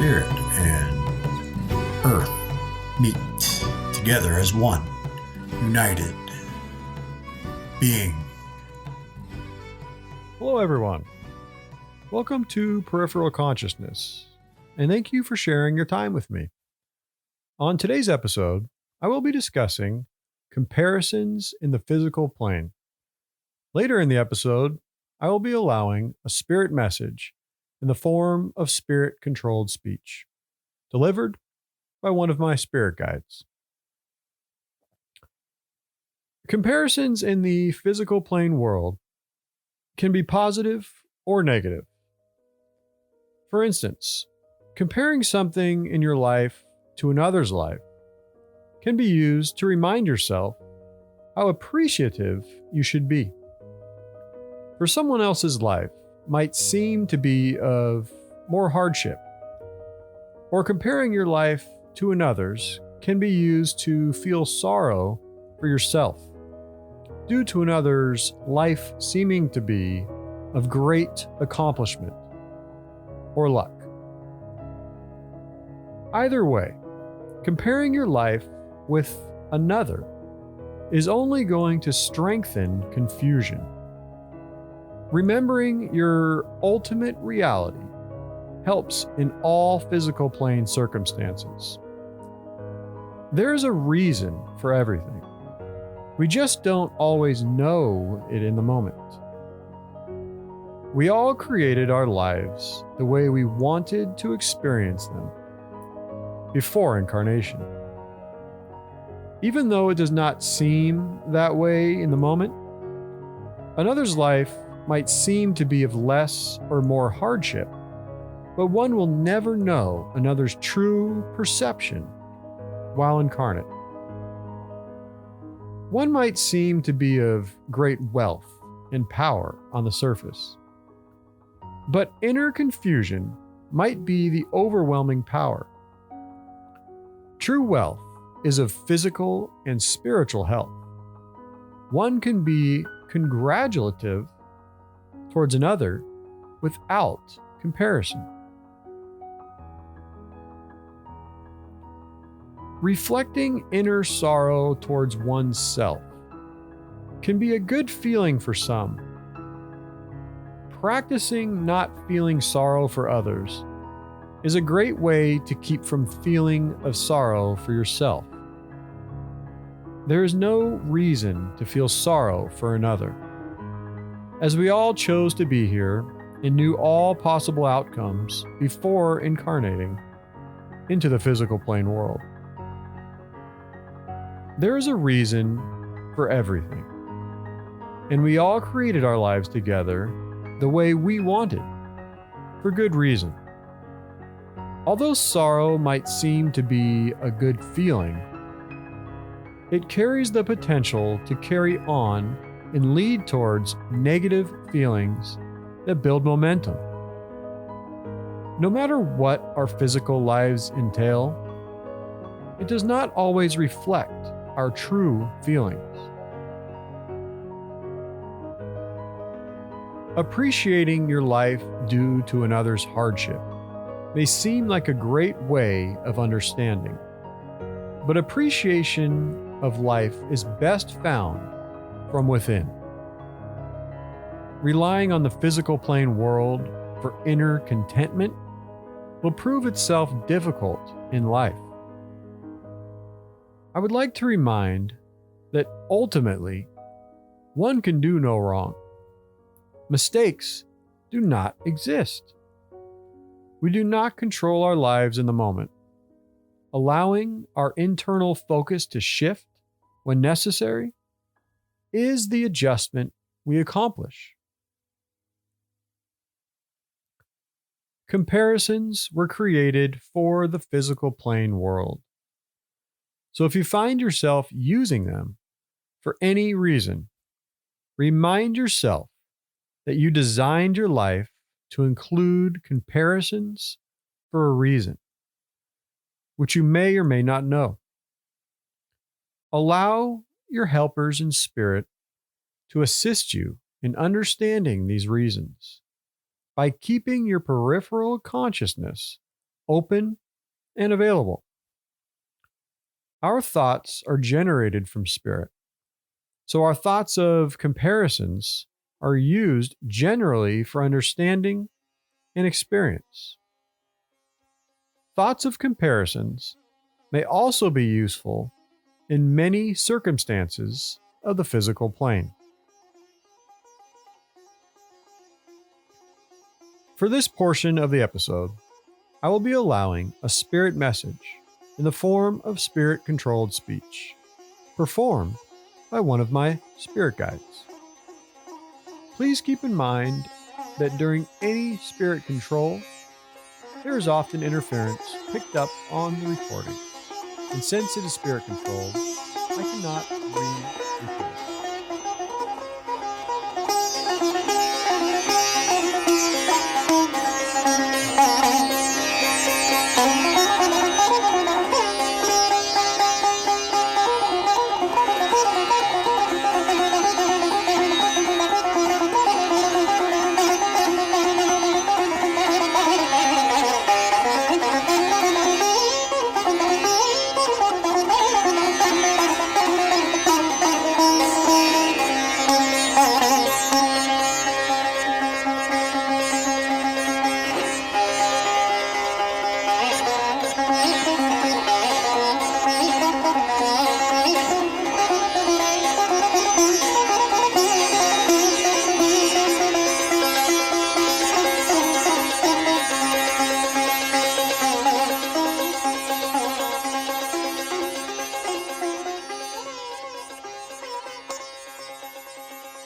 spirit and earth meet together as one united being. Hello, everyone. Welcome to Peripheral Consciousness, and thank you for sharing your time with me. On today's episode, I will be discussing comparisons in the physical plane. Later in the episode, I will be allowing a spirit message in the form of spirit-controlled speech, delivered by one of my spirit guides. Comparisons in the physical plane world can be positive or negative. For instance, comparing something in your life to another's life can be used to remind yourself how appreciative you should be. For someone else's life might seem to be of more hardship, or comparing your life to another's can be used to feel sorrow for yourself due to another's life seeming to be of great accomplishment or luck. Either way, comparing your life with another is only going to strengthen confusion. Remembering your ultimate reality helps in all physical plane circumstances. There is a reason for everything. We just don't always know it in the moment. We all created our lives the way we wanted to experience them before incarnation. Even though it does not seem that way in the moment, another's life might seem to be of less or more hardship, but one will never know another's true perception while incarnate. One might seem to be of great wealth and power on the surface, but inner confusion might be the overwhelming power. True wealth is of physical and spiritual health. One can be congratulative towards another without comparison. Reflecting inner sorrow towards oneself can be a good feeling for some. Practicing not feeling sorrow for others is a great way to keep from feeling of sorrow for yourself. There is no reason to feel sorrow for another, as we all chose to be here and knew all possible outcomes before incarnating into the physical plane world. There is a reason for everything, and we all created our lives together the way we wanted, for good reason. Although sorrow might seem to be a good feeling, it carries the potential to carry on and lead towards negative feelings that build momentum. No matter what our physical lives entail, it does not always reflect our true feelings. Appreciating your life due to another's hardship may seem like a great way of understanding, but appreciation of life is best found from within. Relying on the physical plane world for inner contentment will prove itself difficult in life. I would like to remind that ultimately, one can do no wrong. Mistakes do not exist. We do not control our lives in the moment. Allowing our internal focus to shift when necessary is the adjustment we accomplish. Comparisons were created for the physical plane world. So if you find yourself using them for any reason, remind yourself that you designed your life to include comparisons for a reason, which you may or may not know. Allow your helpers in spirit to assist you in understanding these reasons by keeping your peripheral consciousness open, and available. Our thoughts are generated from spirit. So our thoughts of comparisons are used generally for understanding and experience. Thoughts of comparisons may also be useful in many circumstances of the physical plane. For this portion of the episode, I will be allowing a spirit message in the form of spirit-controlled speech, performed by one of my spirit guides. Please keep in mind that during any spirit control, there is often interference picked up on the recording, and since it is spirit controlled, I cannot re-record.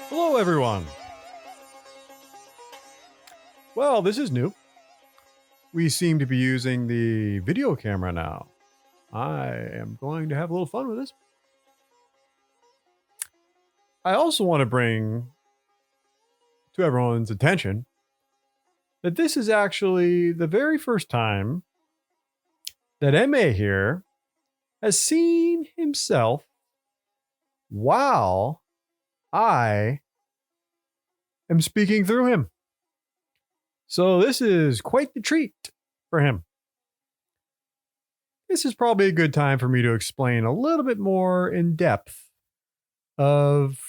Hello, everyone. Well, this is new. We seem to be using the video camera now. I am going to have a little fun with this. I also want to bring to everyone's attention that this is actually the very first time that MA here has seen himself while I am speaking through him. So this is quite the treat for him. This is probably a good time for me to explain a little bit more in depth of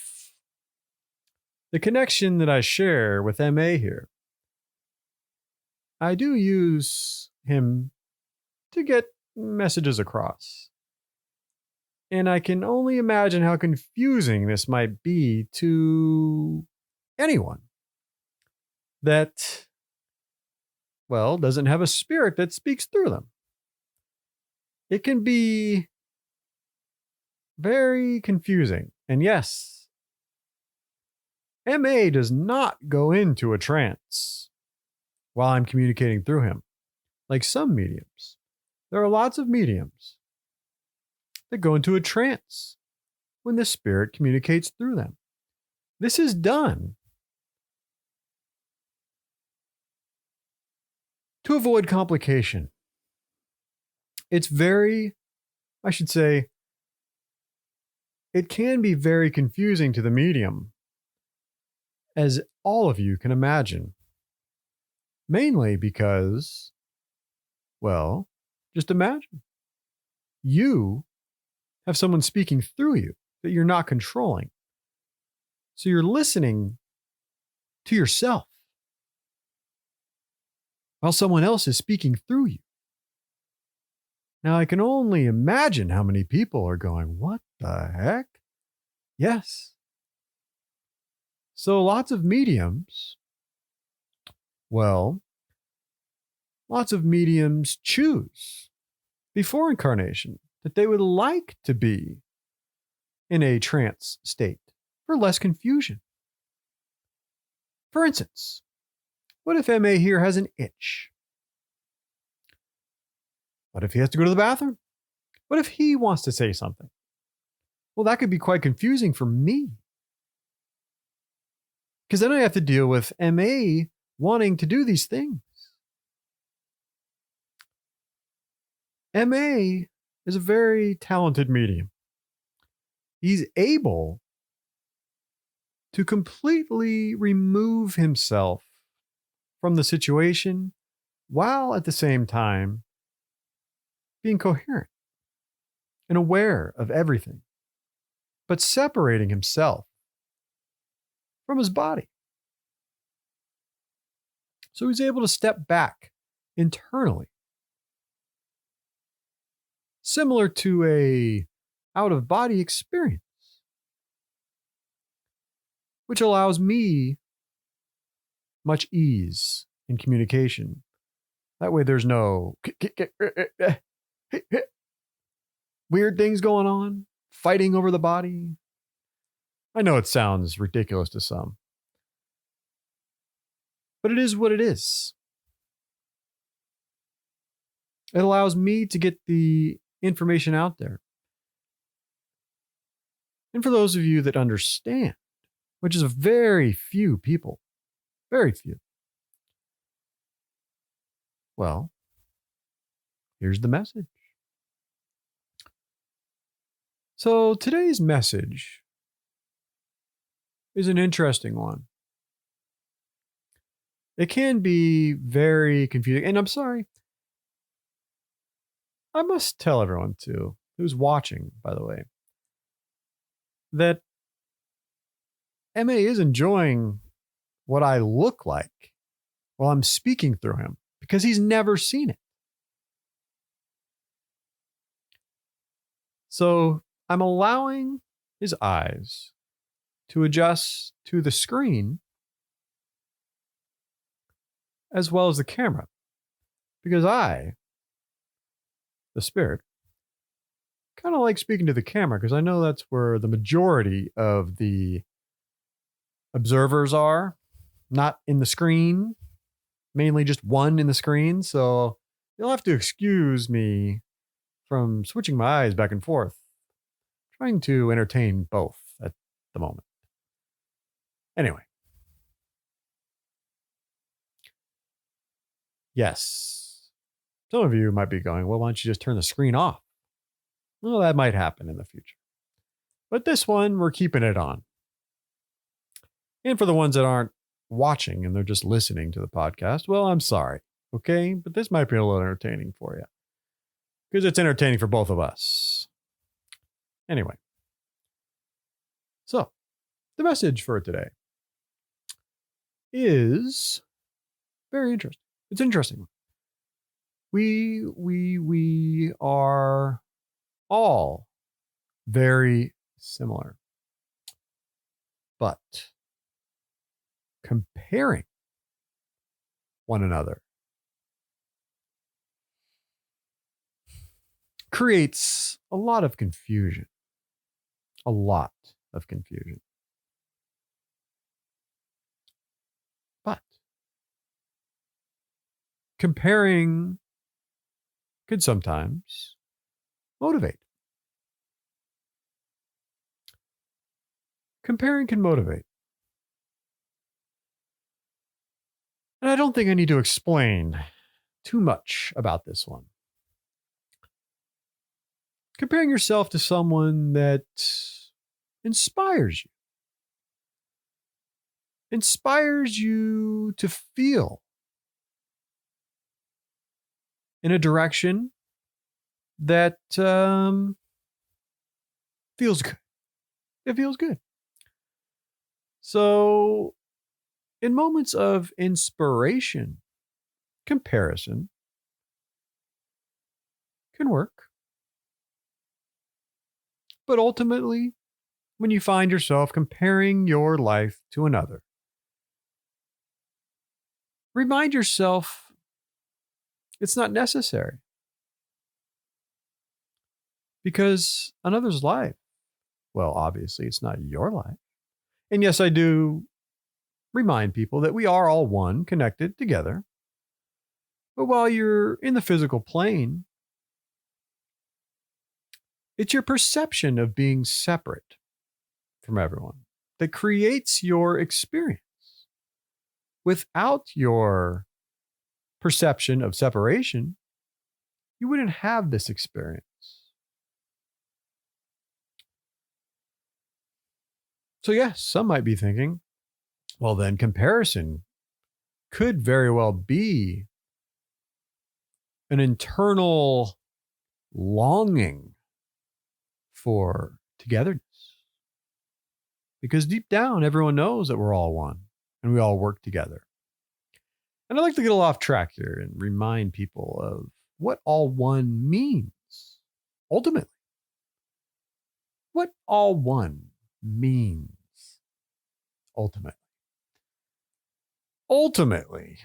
the connection that I share with MA here. I do use him to get messages across. And I can only imagine how confusing this might be to anyone that, well, doesn't have a spirit that speaks through them. It can be very confusing. And yes, MA does not go into a trance while I'm communicating through him, like some mediums. There are lots of mediums that go into a trance when the spirit communicates through them. This is done to avoid complication. It's very, I should say, it can be very confusing to the medium, as all of you can imagine. Mainly because, well, just imagine. You have someone speaking through you that you're not controlling. So you're listening to yourself while someone else is speaking through you. Now, I can only imagine how many people are going, what the heck? Yes. So lots of mediums, well, lots of mediums choose before incarnation that they would like to be in a trance state for less confusion. For instance, what if MA here has an itch? What if he has to go to the bathroom? What if he wants to say something? Well, that could be quite confusing for me. Because then I have to deal with MA wanting to do these things. MA is a very talented medium. He's able to completely remove himself from the situation while at the same time being coherent and aware of everything, but separating himself from his body. So he's able to step back internally, similar to a out-of-body experience, which allows me much ease in communication. That way there's no weird things going on, fighting over the body. I know it sounds ridiculous to some, but it is what it is. It allows me to get the information out there. And for those of you that understand, which is very few people, very few, well, here's the message. So today's message is an interesting one. It can be very confusing. And I'm sorry, I must tell everyone too, who's watching, by the way, that MA is enjoying what I look like while I'm speaking through him because he's never seen it. So I'm allowing his eyes to adjust to the screen as well as the camera, because I, the spirit, kind of like speaking to the camera because I know that's where the majority of the observers are, not in the screen, mainly just one in the screen. So you'll have to excuse me from switching my eyes back and forth, trying to entertain both at the moment. Anyway. Yes. Some of you might be going, well, why don't you just turn the screen off? Well, that might happen in the future. But this one, we're keeping it on. And for the ones that aren't watching and they're just listening to the podcast, well, I'm sorry. Okay. But this might be a little entertaining for you because it's entertaining for both of us. Anyway. So the message for today is very interesting. It's interesting. We are all very similar, but comparing one another creates a lot of confusion. A lot of confusion. But comparing could sometimes motivate. Comparing can motivate. And I don't think I need to explain too much about this one. Comparing yourself to someone that inspires you to feel in a direction that feels good. It feels good. So, in moments of inspiration, comparison can work. But ultimately, when you find yourself comparing your life to another, remind yourself it's not necessary. Because another's life, well, obviously, it's not your life. And yes, I do remind people that we are all one, connected together. But while you're in the physical plane, it's your perception of being separate from everyone that creates your experience. Without your perception of separation, you wouldn't have this experience. So yes, some might be thinking, well, then comparison could very well be an internal longing for togetherness. Because deep down, everyone knows that we're all one and we all work together. And I'd like to get a little off track here and remind people of what all one means ultimately. What all one means ultimately. Ultimately,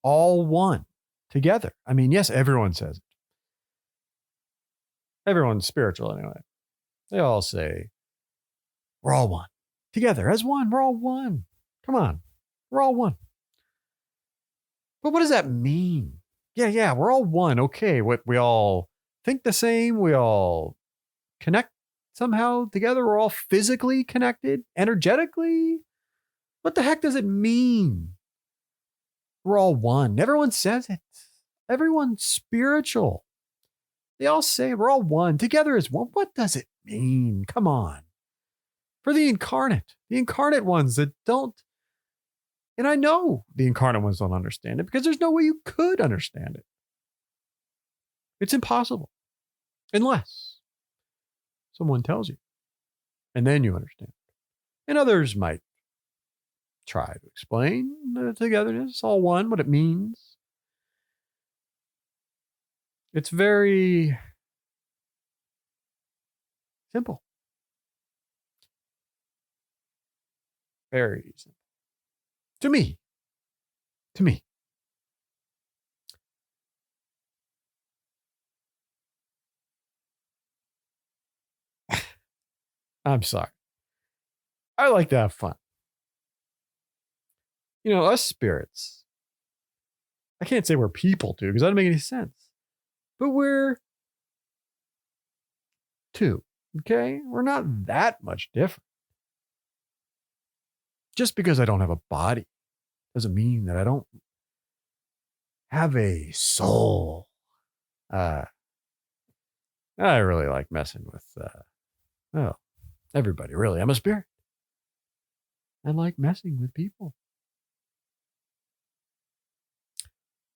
all one together. I mean, yes, everyone says it. Everyone's spiritual anyway. They all say, we're all one. Together as one. We're all one. Come on. We're all one. But what does that mean? Yeah, we're all one. Okay, what, we all think the same. We all connect somehow together. We're all physically connected, energetically. What the heck does it mean? We're all one. Everyone says it. Everyone's spiritual. They all say we're all one. Together as one. What does it mean? Come on. For the incarnate ones that don't, and I know the incarnate ones don't understand it because there's no way you could understand it. It's impossible unless someone tells you, and then you understand. And others might try to explain the togetherness, all one, what it means. It's very simple. Very simple. To me. I'm sorry. I like to have fun. You know, us spirits, I can't say we're people too, because that doesn't make any sense. But we're two, okay? We're not that much different. Just because I don't have a body doesn't mean that I don't have a soul. I really like messing with, everybody, really. I'm a spirit. I like messing with people.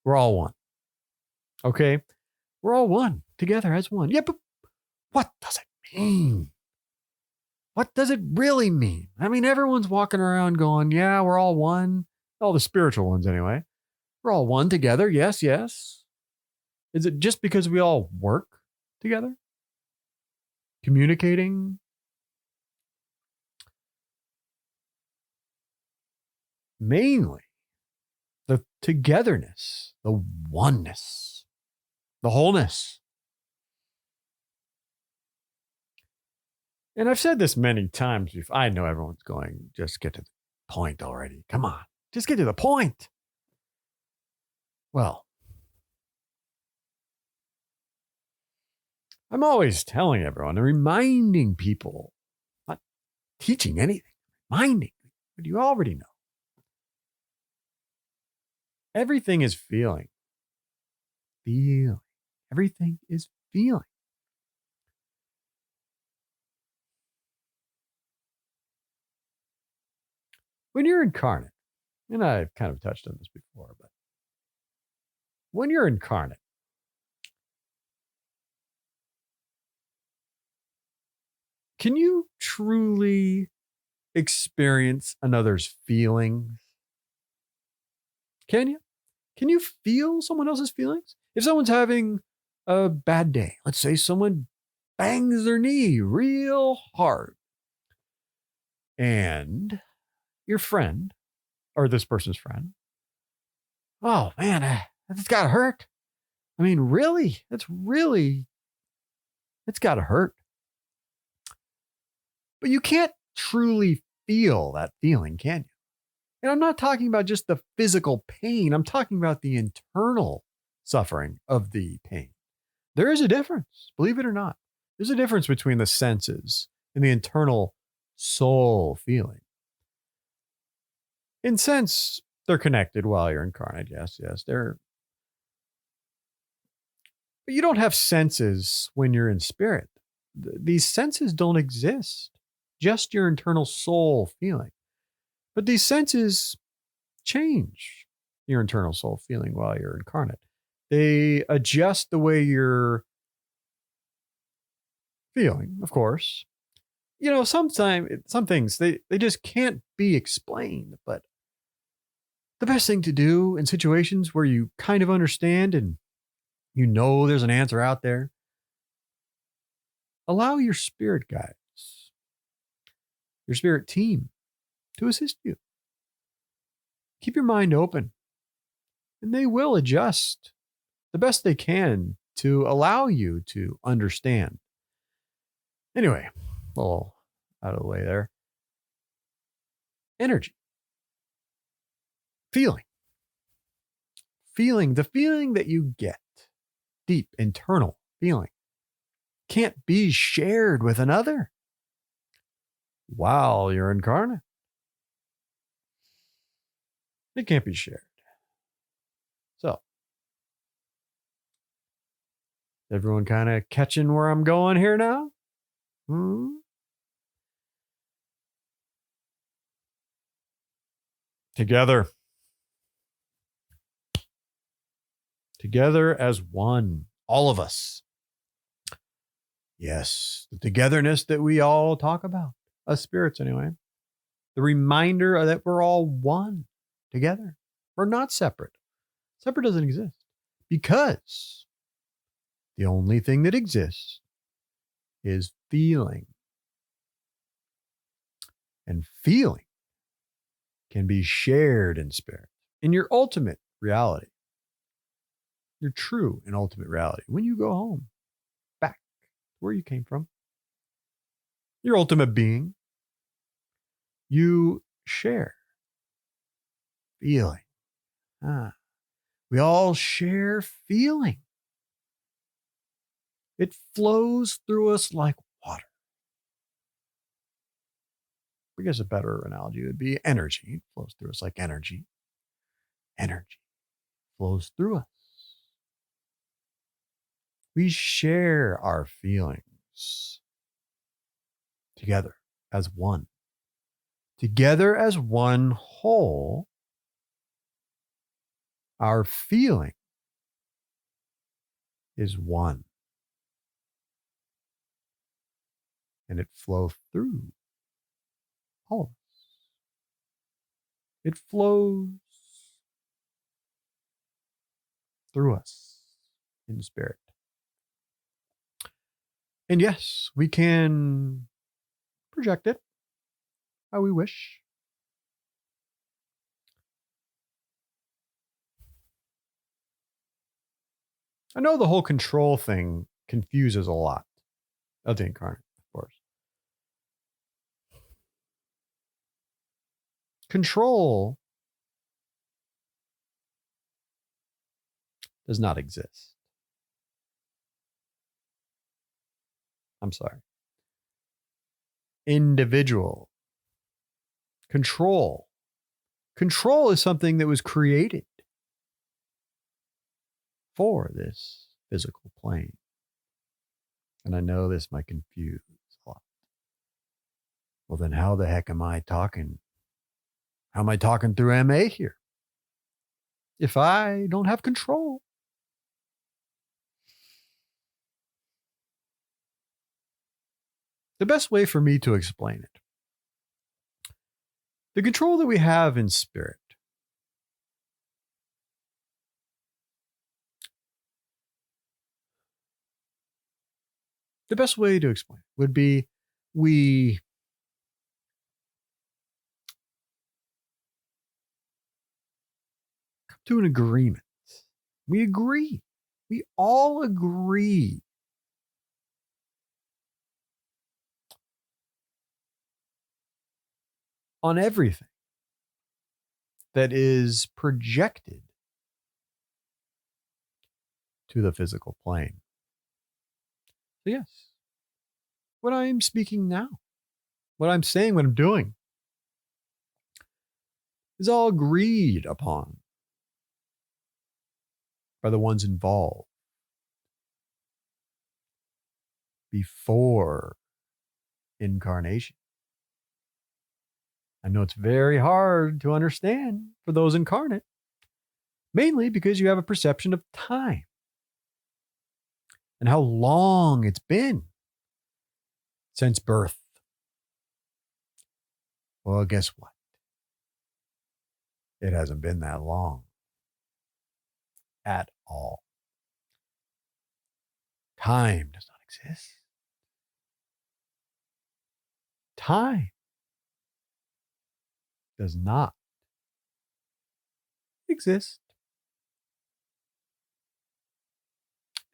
We're all one. Okay? We're all one together as one. Yeah, but what does it mean? What does it really mean? I mean, everyone's walking around going, yeah, we're all one. All the spiritual ones, anyway. We're all one together. Yes. Is it just because we all work together? Communicating? Mainly the togetherness, the oneness, the wholeness. And I've said this many times before. I know everyone's going, just get to the point already. Come on, just get to the point. Well, I'm always telling everyone and reminding people, not teaching anything, reminding, but you already know. Everything is feeling. Feeling. Everything is feeling. When you're incarnate, and I've kind of touched on this before, but when you're incarnate, can you truly experience another's feelings? Can you? Can you feel someone else's feelings? If someone's having a bad day, let's say someone bangs their knee real hard, and your friend, or this person's friend, oh man, that's gotta hurt. I mean, really? It's gotta hurt. But you can't truly feel that feeling, can you? And I'm not talking about just the physical pain. I'm talking about the internal suffering of the pain. There is a difference, believe it or not. There's a difference between the senses and the internal soul feeling. In sense, they're connected while you're incarnate. Yes, they're. But you don't have senses when you're in spirit. These senses don't exist. Just your internal soul feeling. But these senses change your internal soul feeling while you're incarnate. They adjust the way you're feeling, of course. Sometimes some things they just can't be explained, but the best thing to do in situations where you kind of understand and there's an answer out there, allow your spirit guides, your spirit team to assist you. Keep your mind open, and they will adjust the best they can to allow you to understand. Anyway, a little out of the way there. Energy. Feeling. The feeling that you get, deep, internal feeling, can't be shared with another while you're incarnate. It can't be shared. So, everyone kind of catching where I'm going here now? Together as one, all of us. Yes, the togetherness that we all talk about, us spirits anyway. The reminder that we're all one together. We're not separate. Separate doesn't exist because the only thing that exists is feeling. And feeling can be shared in spirit, in your ultimate reality, your true and ultimate reality. When you go home, back where you came from, your ultimate being, you share feeling. We all share feeling. It flows through us like water. I guess a better analogy would be energy. It flows through us like energy. Energy flows through us. We share our feelings together as one. Together as one whole, our feeling is one. And it flows through all of us. It flows through us in spirit. And yes, we can project it how we wish. I know the whole control thing confuses a lot of the incarnate, of course. Control does not exist. I'm sorry. Individual. Control. Control is something that was created for this physical plane. And I know this might confuse a lot. Well, then how the heck am I talking? How am I talking through MA here? If I don't have control. The best way for me to explain it, the control that we have in spirit, the best way to explain it would be we come to an agreement. We agree. We all agree on everything that is projected to the physical plane. So yes, what I'm speaking now, what I'm saying, what I'm doing is all agreed upon by the ones involved before incarnation. I know it's very hard to understand for those incarnate. mainly because you have a perception of time and how long it's been since birth. Well, guess what? It hasn't been that long at all. Time does not exist. Time does not exist.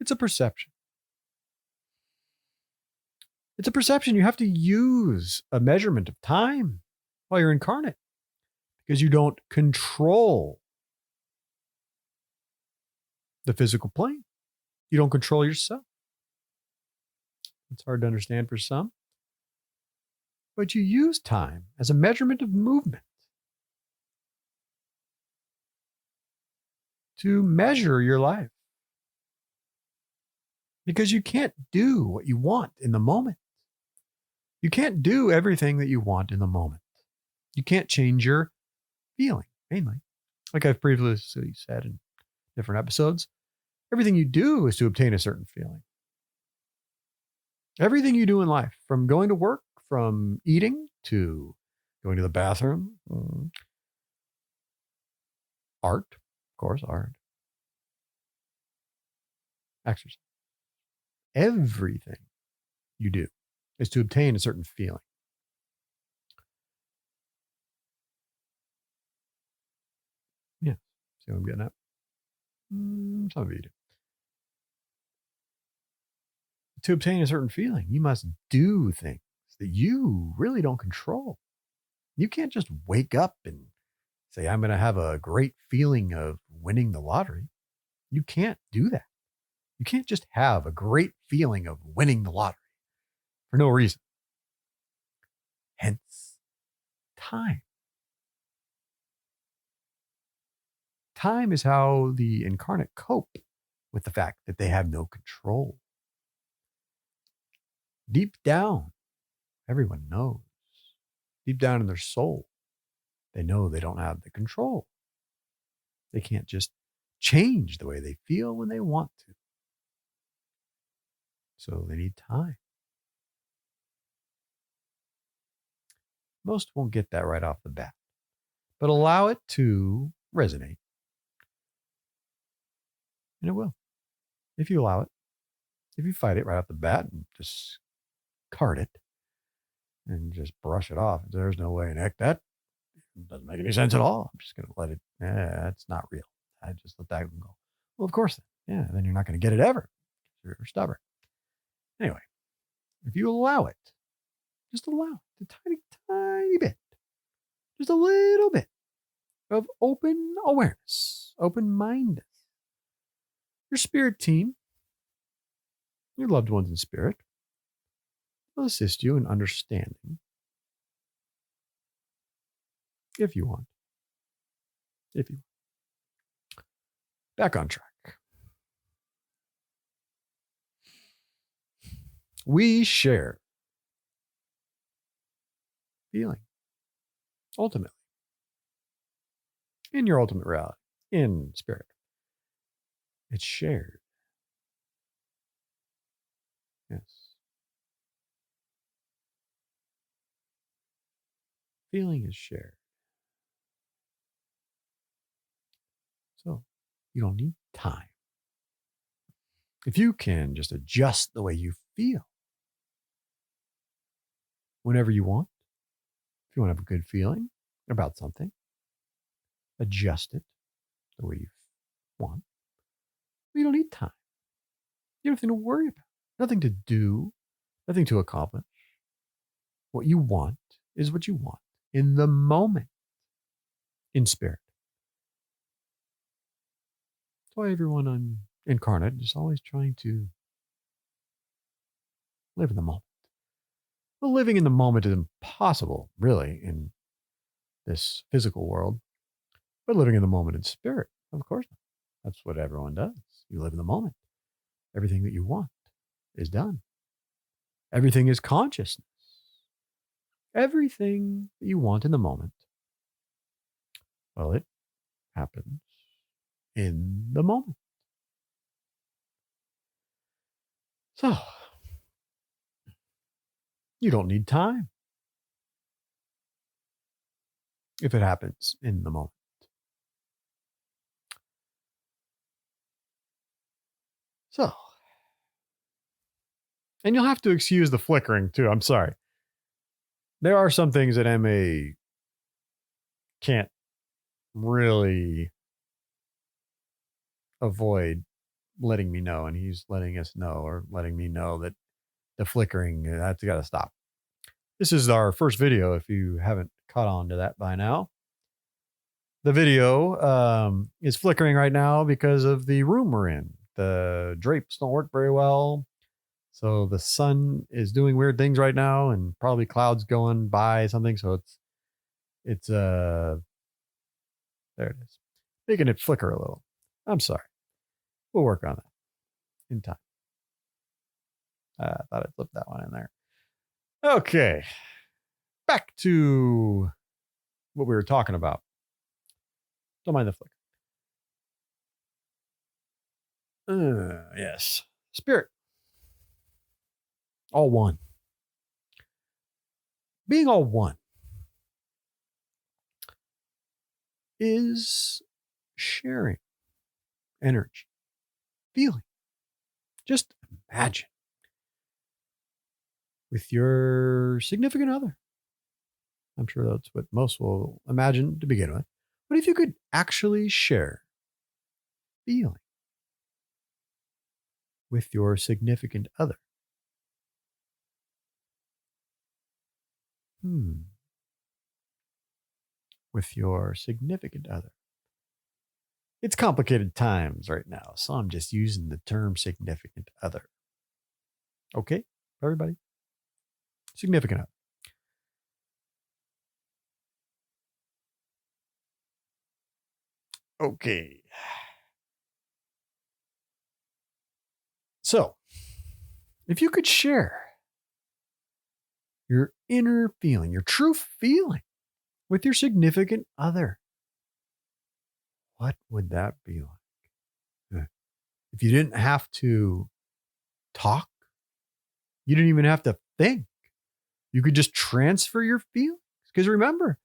It's a perception. It's a perception. You have to use a measurement of time while you're incarnate because you don't control the physical plane. You don't control yourself. It's hard to understand for some. But you use time as a measurement of movement to measure your life. Because you can't do what you want in the moment. You can't do everything that you want in the moment. You can't change your feeling, mainly. Like I've previously said in different episodes, everything you do is to obtain a certain feeling. Everything you do in life, from going to work, from eating to going to the bathroom, art, of course, art, exercise. Everything you do is to obtain a certain feeling. Yeah. See what I'm getting at? Some of you do. To obtain a certain feeling, you must do things that you really don't control. You can't just wake up and say, I'm going to have a great feeling of winning the lottery. You can't do that. You can't just have a great feeling of winning the lottery for no reason. Hence, time. Time is how the incarnate cope with the fact that they have no control. Deep down, everyone knows. Deep down in their soul, they know they don't have the control. They can't just change the way they feel when they want to. So they need time. Most won't get that right off the bat, but allow it to resonate. And it will. If you allow it, if you fight it right off the bat and discard it and just brush it off, there's no way, heck, that doesn't make any sense at all. I'm just going to let it, it's not real. I just let that go. Well, of course, then you're not going to get it ever. You're stubborn. Anyway, if you allow it, just allow it a tiny, tiny bit, just a little bit of open awareness, open-mindedness. Your spirit team, your loved ones in spirit, will assist you in understanding if you want. If you want. Back on track. We share feeling, ultimately, in your ultimate reality, in spirit. It's shared. Yes. Feeling is shared. So you don't need time. If you can just adjust the way you feel whenever you want, if you want to have a good feeling about something, adjust it the way you want. You don't need time. You don't have anything to worry about. Nothing to do, nothing to accomplish. What you want is what you want in the moment, in spirit. That's why everyone on incarnate is always trying to live in the moment. Well, living in the moment is impossible, really, in this physical world. But living in the moment in spirit, of course not. That's what everyone does. You live in the moment. Everything that you want is done. Everything is consciousness. Everything that you want in the moment, well, it happens in the moment. So, you don't need time if it happens in the moment. So, and you'll have to excuse the flickering too. I'm sorry. There are some things that MA can't really avoid letting me know, and he's letting us know, or letting me know, that the flickering, that's got to stop. This is our first video, if you haven't caught on to that by now. The video is flickering right now because of the room we're in. The drapes don't work very well. So the sun is doing weird things right now, and probably clouds going by something. So it's there it is, making it flicker a little. I'm sorry. We'll work on that in time. I thought I'd slip that one in there. Okay. Back to what we were talking about. Don't mind the flicker. Yes. Spirit. All one. Being all one is sharing energy, feeling. Just imagine with your significant other. I'm sure that's what most will imagine to begin with. But if you could actually share feeling with your significant other, with your significant other. It's complicated times right now, so I'm just using the term significant other. Okay, everybody? Significant other. Okay. So, if you could share your inner feeling, your true feeling with your significant other, what would that be like? If you didn't have to talk, you didn't even have to think. You could just transfer your feelings. Because remember,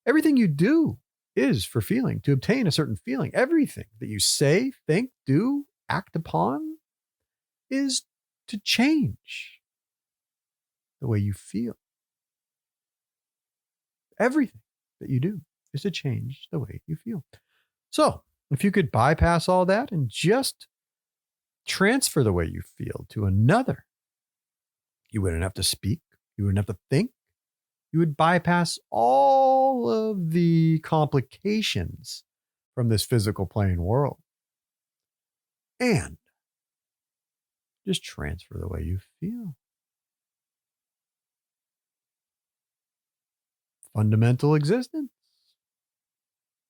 everything you do is for feeling, to obtain a certain feeling. Everything that you say, think, do, act upon is to change the way you feel. Everything that you do is to change the way you feel. So, if you could bypass all that and just transfer the way you feel to another, you wouldn't have to speak. You wouldn't have to think. You would bypass all of the complications from this physical plane world and just transfer the way you feel. Fundamental existence.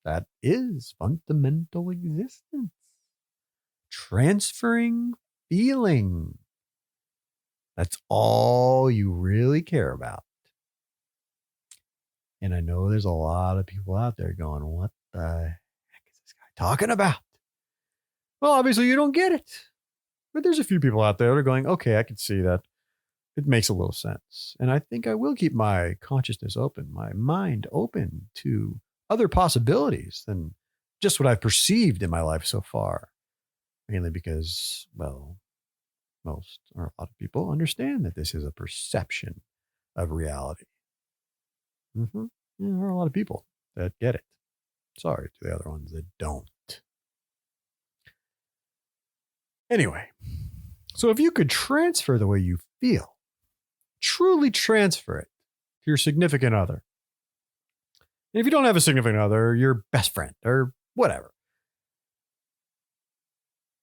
That is fundamental existence. Transferring feeling. That's all you really care about. And I know there's a lot of people out there going, what the heck is this guy talking about? Well, obviously you don't get it. But there's a few people out there that are going, okay, I can see that. It makes a little sense. And I think I will keep my consciousness open, my mind open to other possibilities than just what I've perceived in my life so far. Mainly because, well, most or a lot of people understand that this is a perception of reality. Yeah, there are a lot of people that get it. Sorry to the other ones that don't. Anyway, so if you could transfer the way you feel, truly transfer it to your significant other. And if you don't have a significant other, your best friend or whatever,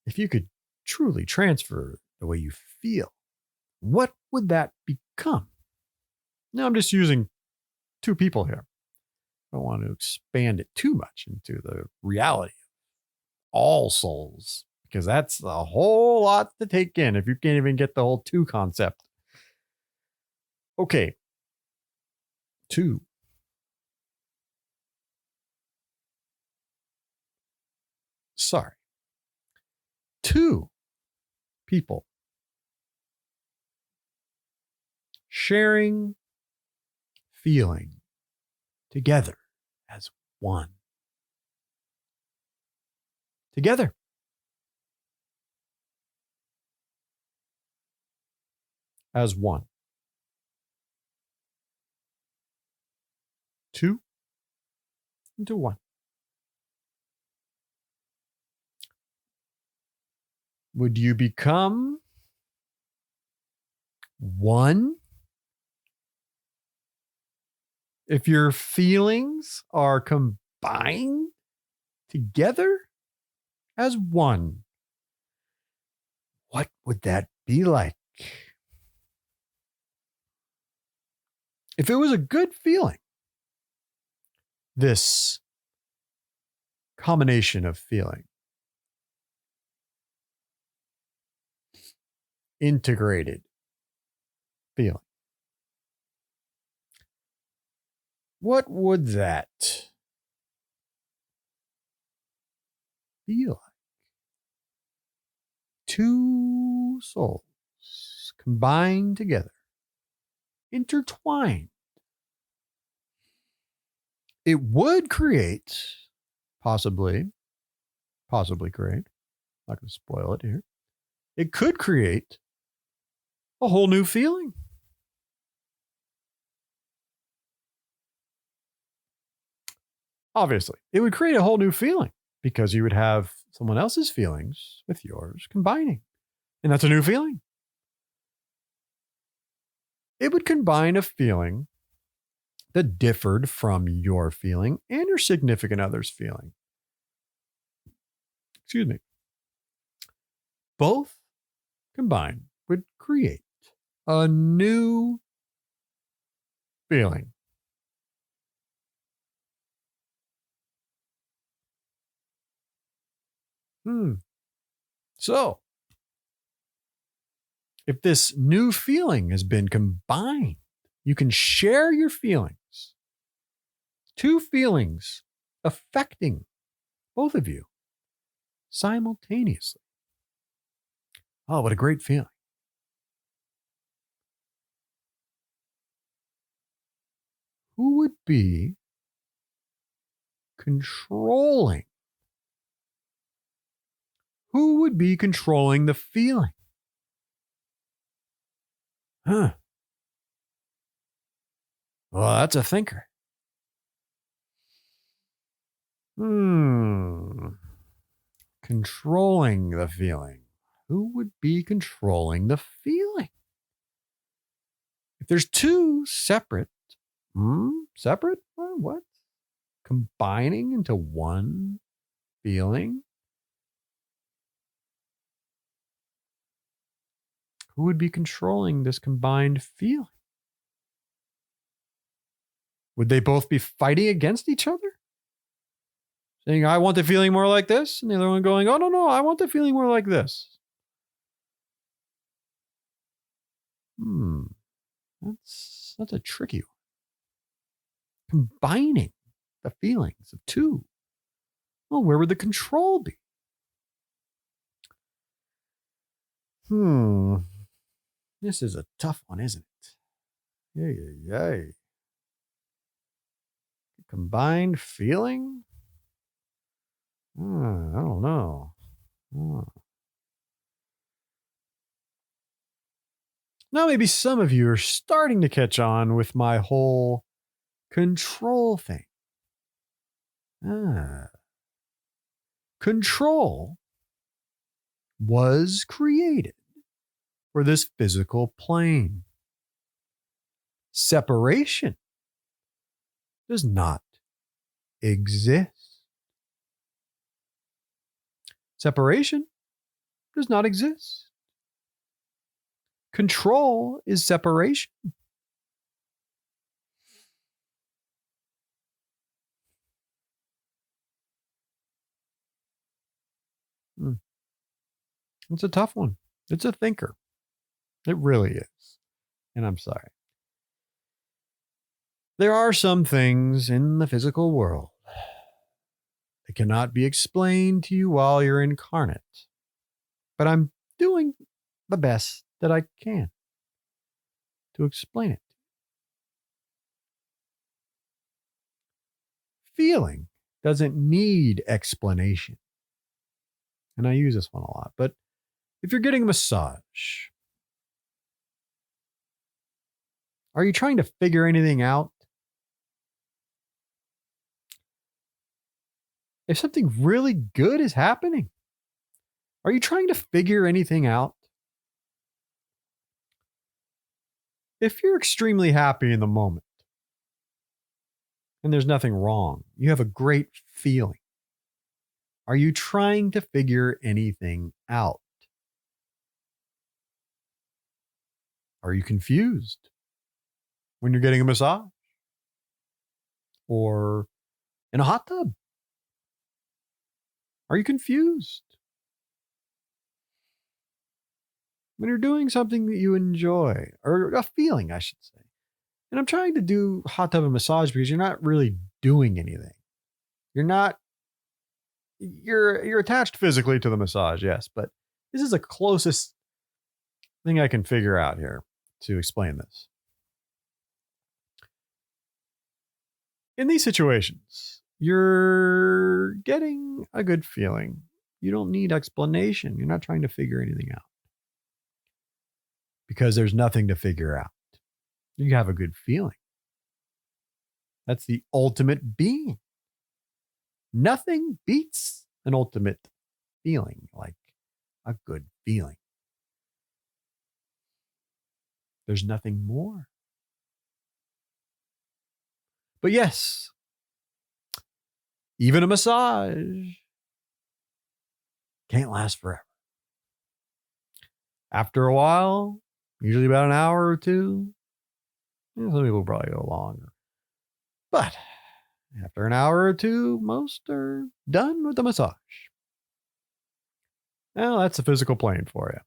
if you could truly transfer the way you feel, what would that become? Now, I'm just using two people here. I don't want to expand it too much into the reality of all souls, because that's a whole lot to take in if you can't even get the whole two concept. Okay. Two. Two people sharing, feeling together as one. Together. As one. Two into one. Would you become one if your feelings are combined together as one? What would that be like? If it was a good feeling, this combination of feeling, integrated feeling, what would that feel like? Two souls combined together, intertwined. It would create, possibly create, not going to spoil it here. It could create a whole new feeling. Obviously, it would create a whole new feeling because you would have someone else's feelings with yours combining. And that's a new feeling. It would combine a feeling that differed from your feeling and your significant other's feeling. Excuse me. Both combined would create a new feeling. So, if this new feeling has been combined, you can share your feelings. Two feelings affecting both of you simultaneously. Oh, what a great feeling. Who would be controlling? Who would be controlling the feeling? Well, that's a thinker. Controlling the feeling. Who would be controlling the feeling? If there's two separate, what? Combining into one feeling? Who would be controlling this combined feeling? Would they both be fighting against each other? Saying, I want the feeling more like this. And the other one going, oh, no, I want the feeling more like this. That's a tricky one. Combining the feelings of two. Well, where would the control be? This is a tough one, isn't it? Yay. Combined feeling? I don't know. Now, maybe some of you are starting to catch on with my whole control thing. Control was created for this physical plane. Separation does not exist. Separation does not exist. Control is separation. It's a tough one. It's a thinker. It really is. And I'm sorry. There are some things in the physical world It cannot be explained to you while you're incarnate, but I'm doing the best that I can to explain it. Feeling doesn't need explanation. And I use this one a lot, but if you're getting a massage, are you trying to figure anything out? If something really good is happening, are you trying to figure anything out? If you're extremely happy in the moment and there's nothing wrong, you have a great feeling, are you trying to figure anything out? Are you confused when you're getting a massage or in a hot tub? Are you confused when you're doing something that you enjoy, or a feeling, I should say? And I'm trying to do hot tub and massage because you're not really doing anything. You're attached physically to the massage, yes, but this is the closest thing I can figure out here to explain this. In these situations, you're getting a good feeling. You don't need explanation. You're not trying to figure anything out because there's nothing to figure out. You have a good feeling. That's the ultimate being. Nothing beats an ultimate feeling like a good feeling. There's nothing more. But yes, even a massage can't last forever. After a while, usually about an hour or two, some people probably go longer. But after an hour or two, most are done with the massage. Now, that's the physical plane for you.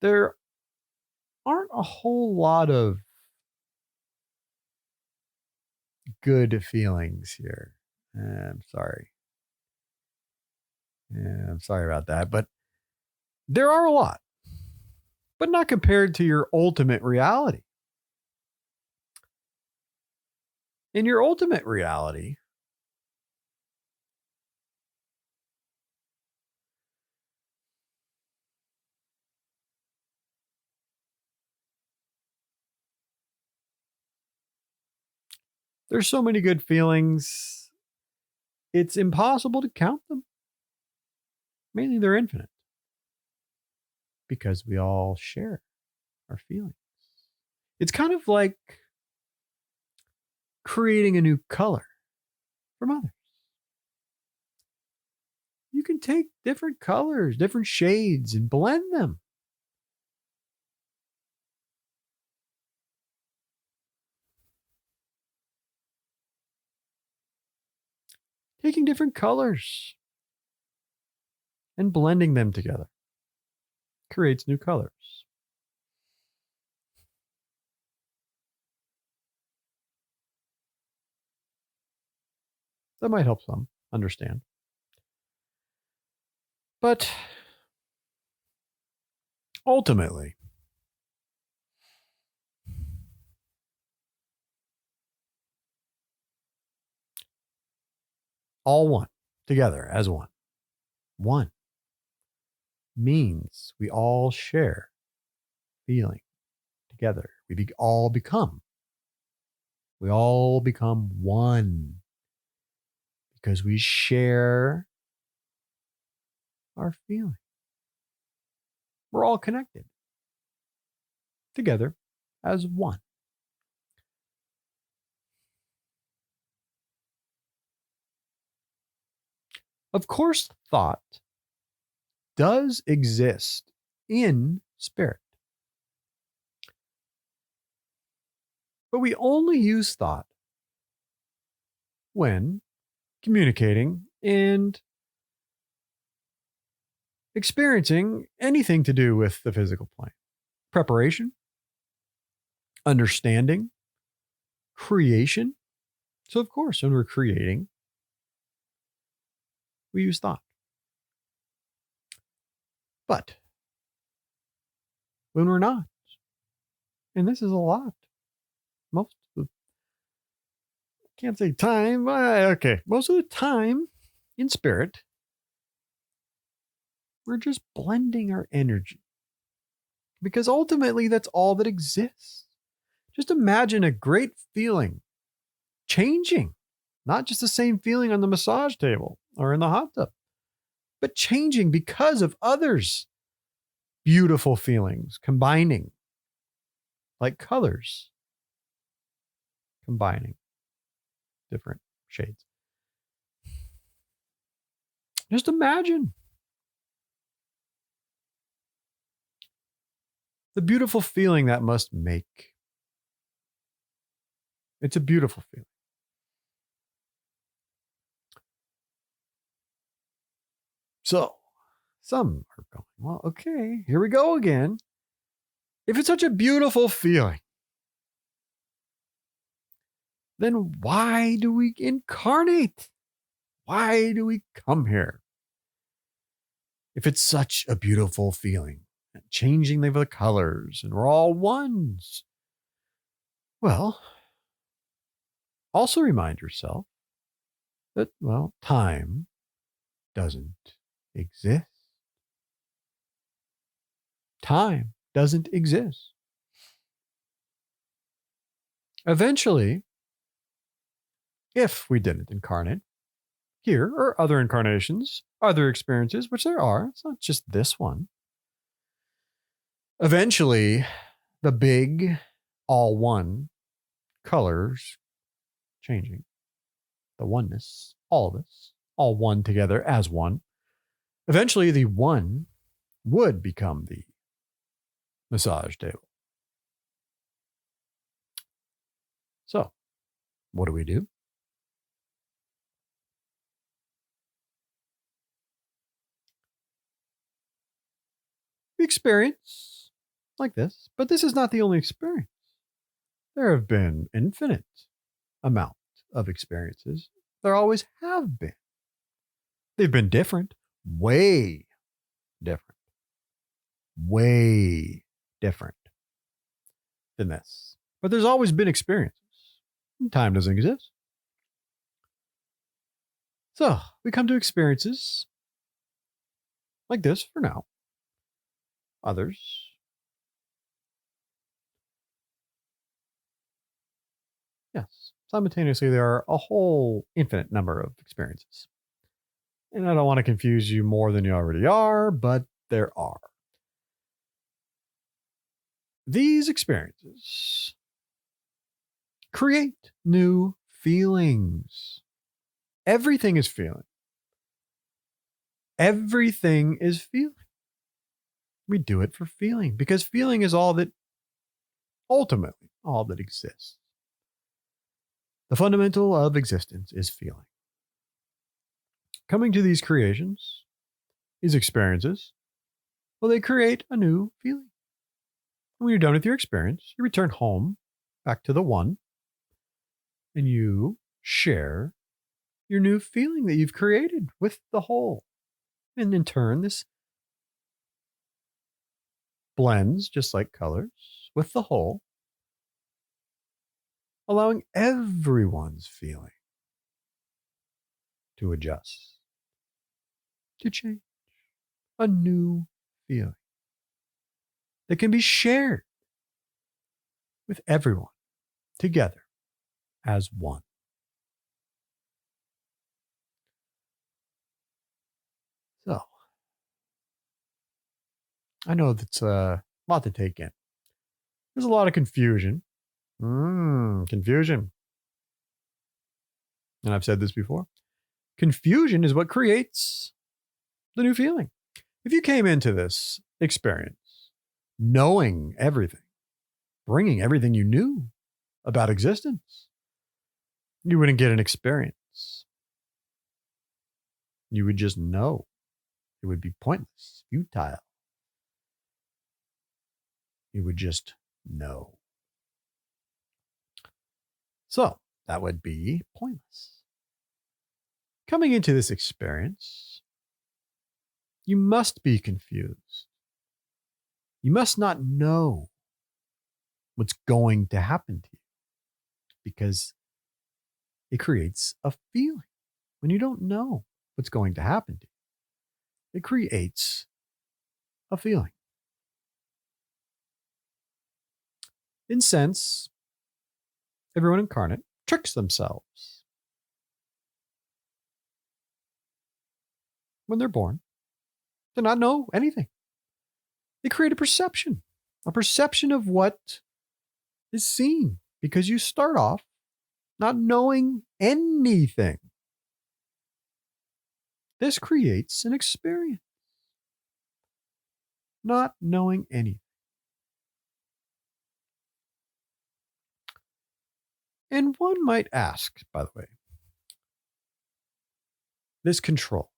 There aren't a whole lot of good feelings here. I'm sorry. Yeah, I'm sorry about that. But there are a lot, but not compared to your ultimate reality. In your ultimate reality, there's so many good feelings, it's impossible to count them. Mainly they're infinite because we all share our feelings. It's kind of like creating a new color from others. You can take different colors, different shades, and blend them. Taking different colors and blending them together creates new colors. That might help some understand. But ultimately, all one, together as one. One means we all share feeling together. We all become one because we share our feeling. We're all connected together as one. Of course, thought does exist in spirit, but we only use thought when communicating and experiencing anything to do with the physical plane. Preparation, understanding, creation. So, of course, when we're creating, We use thought. But when we're not, and this is a lot, most of the, can't say time, okay, most of the time in spirit, we're just blending our energy. Because ultimately, that's all that exists. Just imagine a great feeling changing, not just the same feeling on the massage table or in the hot tub, but changing because of others' beautiful feelings combining, like colors combining different shades. Just imagine the beautiful feeling that must make. It's a beautiful feeling. So, some are going, well, okay, here we go again. If it's such a beautiful feeling, then why do we incarnate? Why do we come here? If it's such a beautiful feeling, changing the colors, and we're all ones, well, also remind yourself that, well, time doesn't exist. Time doesn't exist. Eventually, if we didn't incarnate here or other incarnations, other experiences, which there are, it's not just this one. Eventually, the big all one colors changing, the oneness, all of us, all one together as one. Eventually, the one would become the massage table. So, what do? We experience like this, but this is not the only experience. There have been infinite amount of experiences. There always have been. They've been different, way different than this. But there's always been experiences. Time doesn't exist. So we come to experiences like this for now. Others, yes, simultaneously, there are a whole infinite number of experiences. And I don't want to confuse you more than you already are, but there are. These experiences create new feelings. Everything is feeling. Everything is feeling. We do it for feeling because feeling is ultimately all that exists. The fundamental of existence is feeling. Coming to these creations, these experiences, well, they create a new feeling. When you're done with your experience, you return home, back to the one, and you share your new feeling that you've created with the whole. And in turn, this blends, just like colors, with the whole, allowing everyone's feeling to adjust, to change, a new feeling that can be shared with everyone together as one. So, I know that's a lot to take in. There's a lot of confusion. Confusion. And I've said this before. Confusion is what creates the new feeling. If you came into this experience knowing everything, bringing everything you knew about existence, you wouldn't get an experience. You would just know. It would be pointless, futile. You would just know. So that would be pointless. Coming into this experience, You must be confused. You must not know what's going to happen to you because it creates a feeling when you don't know what's going to happen to you. It creates a feeling. In sense, everyone incarnate tricks themselves. When they're born, to not know anything. They create a perception of what is seen because you start off not knowing anything. This creates an experience, not knowing anything. And one might ask, by the way, this control.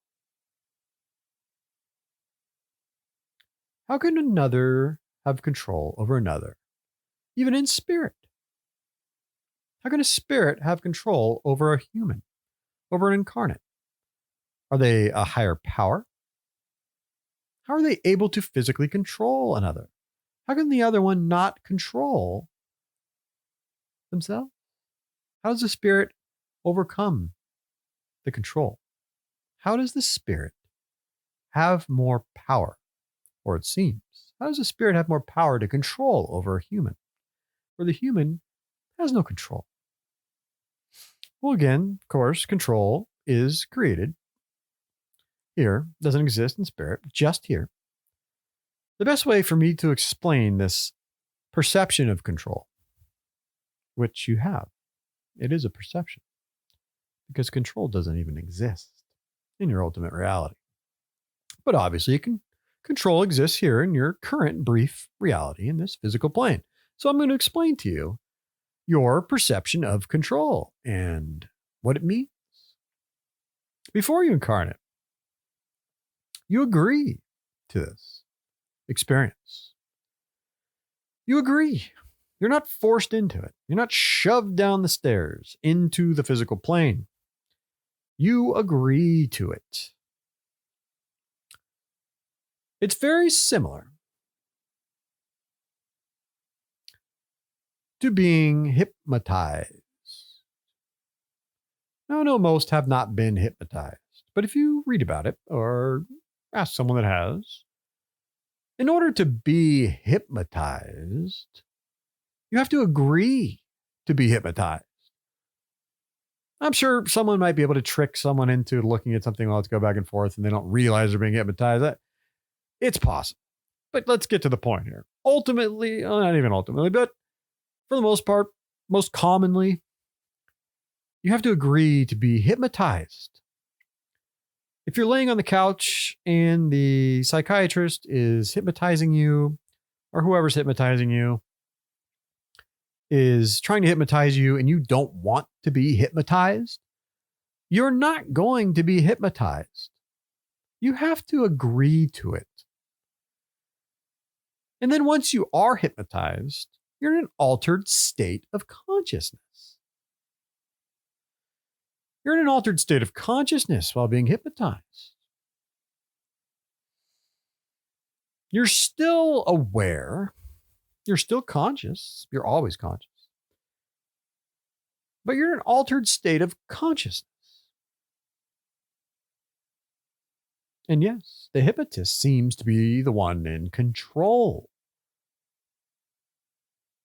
How can another have control over another, even in spirit? How can a spirit have control over a human, over an incarnate? Are they a higher power? How are they able to physically control another? How can the other one not control themselves? How does the spirit overcome the control? How does the spirit have more power? Or it seems. How does the spirit have more power to control over a human? Where the human has no control. Well, again, of course, control is created here, doesn't exist in spirit, just here. The best way for me to explain this perception of control, which you have, it is a perception, because control doesn't even exist in your ultimate reality. But obviously, control exists here in your current brief reality in this physical plane. So I'm going to explain to you your perception of control and what it means. Before you incarnate, you agree to this experience. You agree. You're not forced into it. You're not shoved down the stairs into the physical plane. You agree to it. It's very similar to being hypnotized. Now, I know most have not been hypnotized, but if you read about it or ask someone that has, in order to be hypnotized, you have to agree to be hypnotized. I'm sure someone might be able to trick someone into looking at something while it's go back and forth and they don't realize they're being hypnotized. It's possible. But let's get to the point here. Ultimately, not even ultimately, but for the most part, most commonly, you have to agree to be hypnotized. If you're laying on the couch and the psychiatrist is hypnotizing you, or whoever's hypnotizing you is trying to hypnotize you and you don't want to be hypnotized, you're not going to be hypnotized. You have to agree to it. And then once you are hypnotized, you're in an altered state of consciousness. You're in an altered state of consciousness while being hypnotized. You're still aware. You're still conscious. You're always conscious. But you're in an altered state of consciousness. And yes, the hypnotist seems to be the one in control.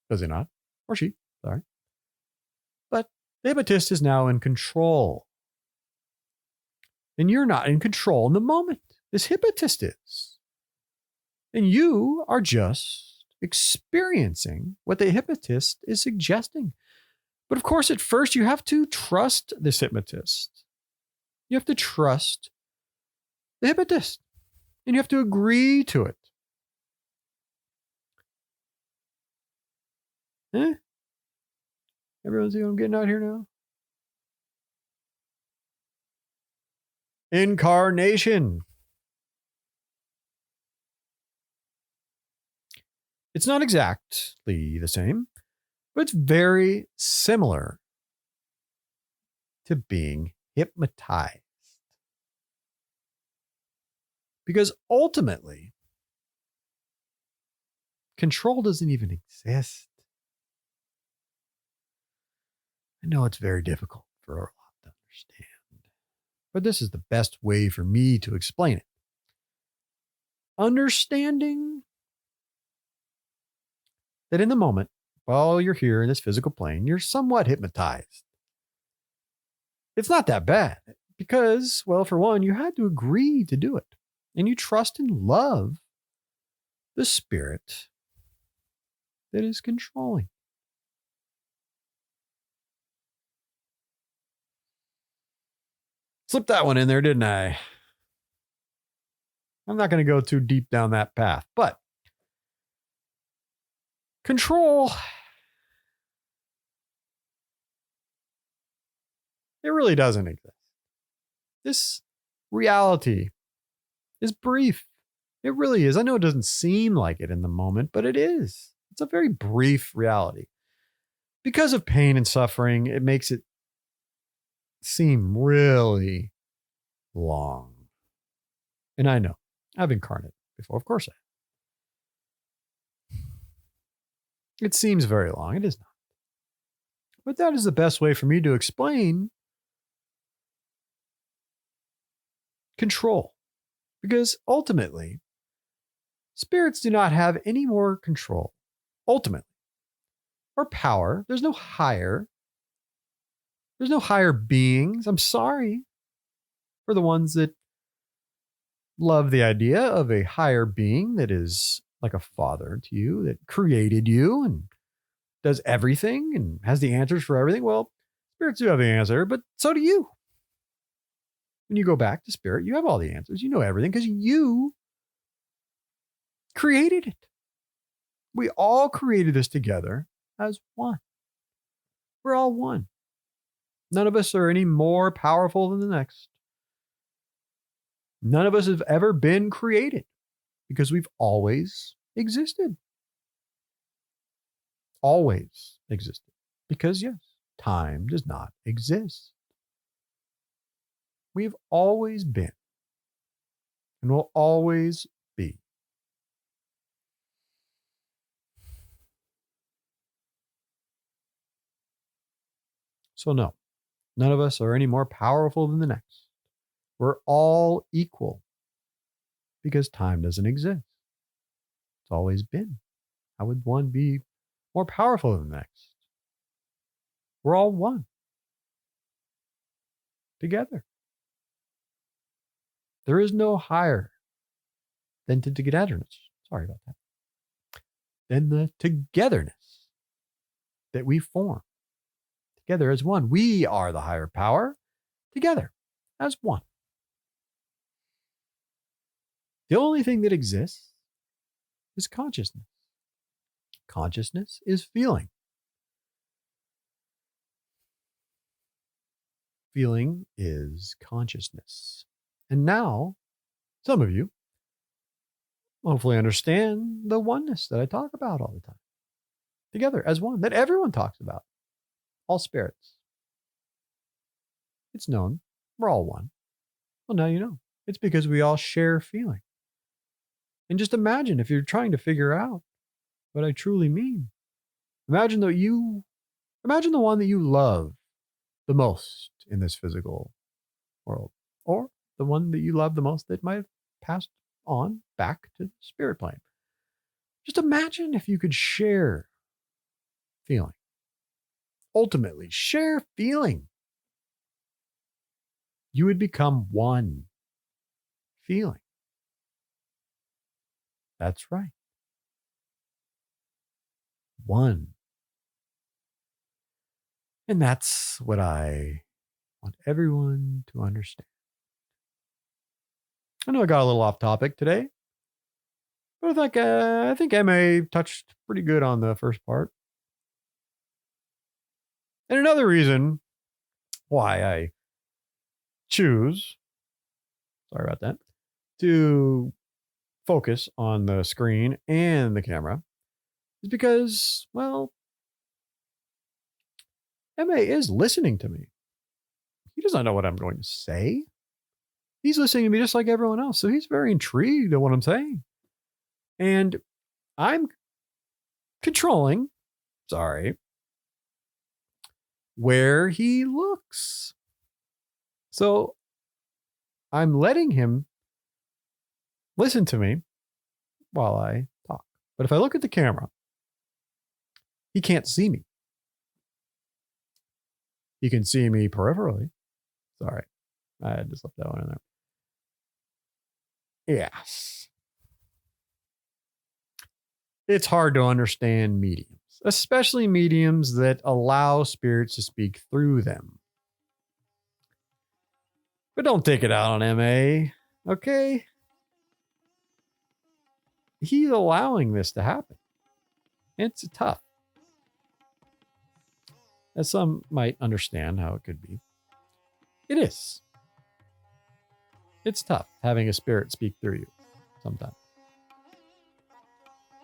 Does he not? Or she, sorry. But the hypnotist is now in control. And you're not in control in the moment. This hypnotist is. And you are just experiencing what the hypnotist is suggesting. But of course, at first, you have to trust this hypnotist. You have to trust the hypnotist. And you have to agree to it. Everyone see what I'm getting out here now? Incarnation. It's not exactly the same, but it's very similar to being hypnotized. Because ultimately, control doesn't even exist. I know it's very difficult for a lot to understand, but this is the best way for me to explain it. Understanding that in the moment, while you're here in this physical plane, you're somewhat hypnotized. It's not that bad because, well, for one, you had to agree to do it and you trust and love the spirit that is controlling. Slipped that one in there, didn't I? I'm not going to go too deep down that path, but control, it really doesn't exist. This reality is brief. It really is. I know it doesn't seem like it in the moment, but it is. It's a very brief reality. Because of pain and suffering, it makes it seem really long. And I know, I've incarnated before. Of course I have. It seems very long. It is not. But that is the best way for me to explain control. Because ultimately, spirits do not have any more control, ultimately, or power. There's no higher beings. I'm sorry for the ones that love the idea of a higher being that is like a father to you, that created you and does everything and has the answers for everything. Well, spirits do have the answer, but so do you. When you go back to spirit, you have all the answers. You know everything because you created it. We all created this together as one. We're all one. None of us are any more powerful than the next. None of us have ever been created because we've always existed. Always existed. Because, yes, time does not exist. We've always been and will always be. So, no, none of us are any more powerful than the next. We're all equal because time doesn't exist. It's always been. How would one be more powerful than the next? We're all one. Together. There is no higher than togetherness. Sorry about that. Than the togetherness that we form. Together as one. We are the higher power. Together as one. The only thing that exists is consciousness. Consciousness is feeling. Feeling is consciousness. And now, some of you hopefully understand the oneness that I talk about all the time. Together as one, that everyone talks about. All spirits. It's known. We're all one. Well, now you know. It's because we all share feeling. And just imagine if you're trying to figure out what I truly mean. Imagine the one that you love the most in this physical world, or the one that you love the most that might have passed on back to the spirit plane. Just imagine if you could share feeling. Ultimately, share feeling. You would become one feeling. That's right. One. And that's what I want everyone to understand. I know I got a little off topic today, but I think MA touched pretty good on the first part. And another reason why I choose, sorry about that, to focus on the screen and the camera is because, well, MA is listening to me. He doesn't know what I'm going to say. He's listening to me just like everyone else. So he's very intrigued at what I'm saying. And I'm controlling, where he looks. So I'm letting him listen to me while I talk. But if I look at the camera, he can't see me. He can see me peripherally. Sorry, I just left that one in there. Yes. It's hard to understand mediums, especially mediums that allow spirits to speak through them. But don't take it out on MA, okay? He's allowing this to happen. It's tough. As some might understand how it could be. It is. It's tough having a spirit speak through you sometimes.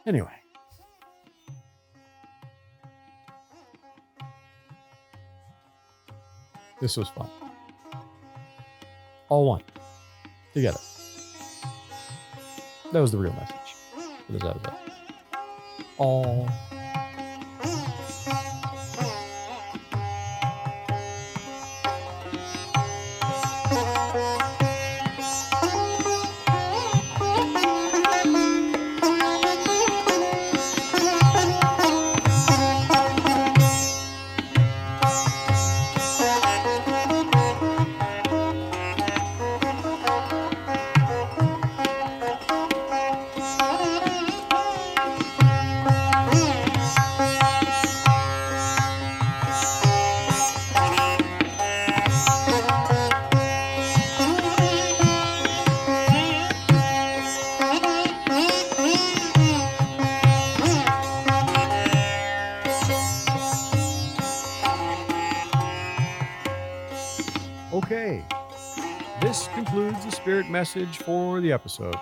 Anyway. This was fun. All one. Together. That was the real message for this episode. All. Okay, this concludes the spirit message for the episode.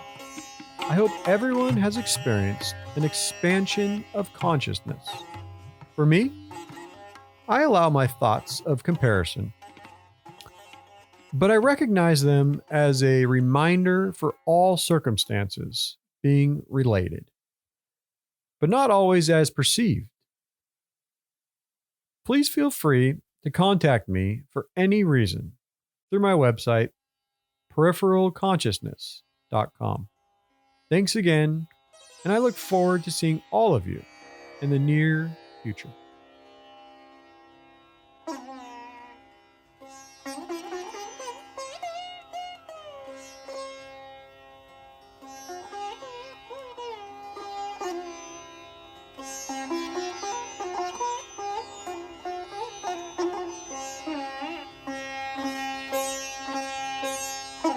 I hope everyone has experienced an expansion of consciousness. For me, I allow my thoughts of comparison, but I recognize them as a reminder for all circumstances being related, but not always as perceived. Please feel free to contact me for any reason through my website, peripheralconsciousness.com. Thanks again, and I look forward to seeing all of you in the near future.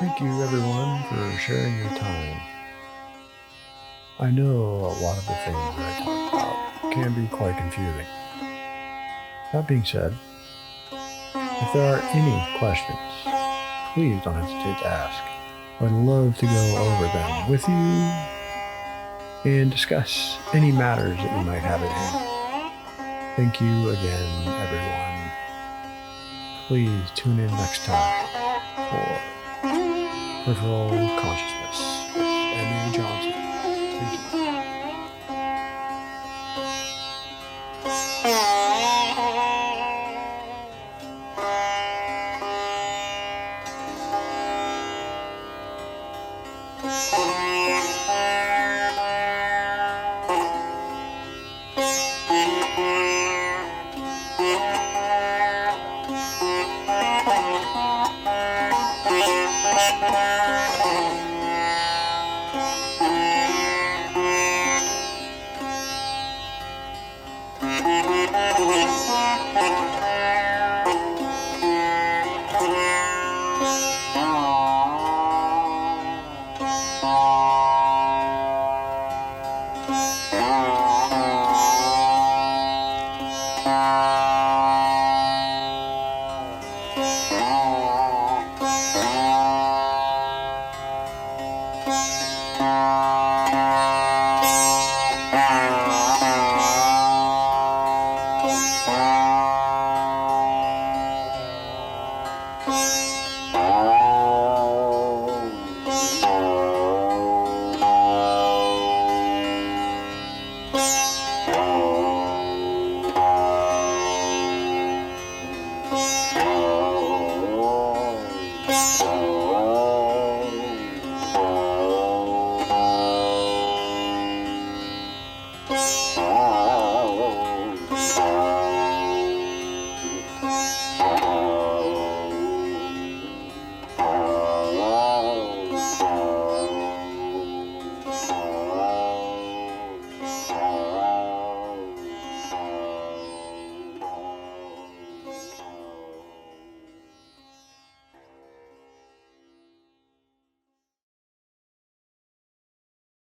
Thank you, everyone, for sharing your time. I know a lot of the things that I talk about can be quite confusing. That being said, if there are any questions, please don't hesitate to ask. I'd love to go over them with you and discuss any matters that you might have at hand. Thank you again, everyone. Please tune in next time for Peripheral Consciousness with M.A. Johnson. Thank you.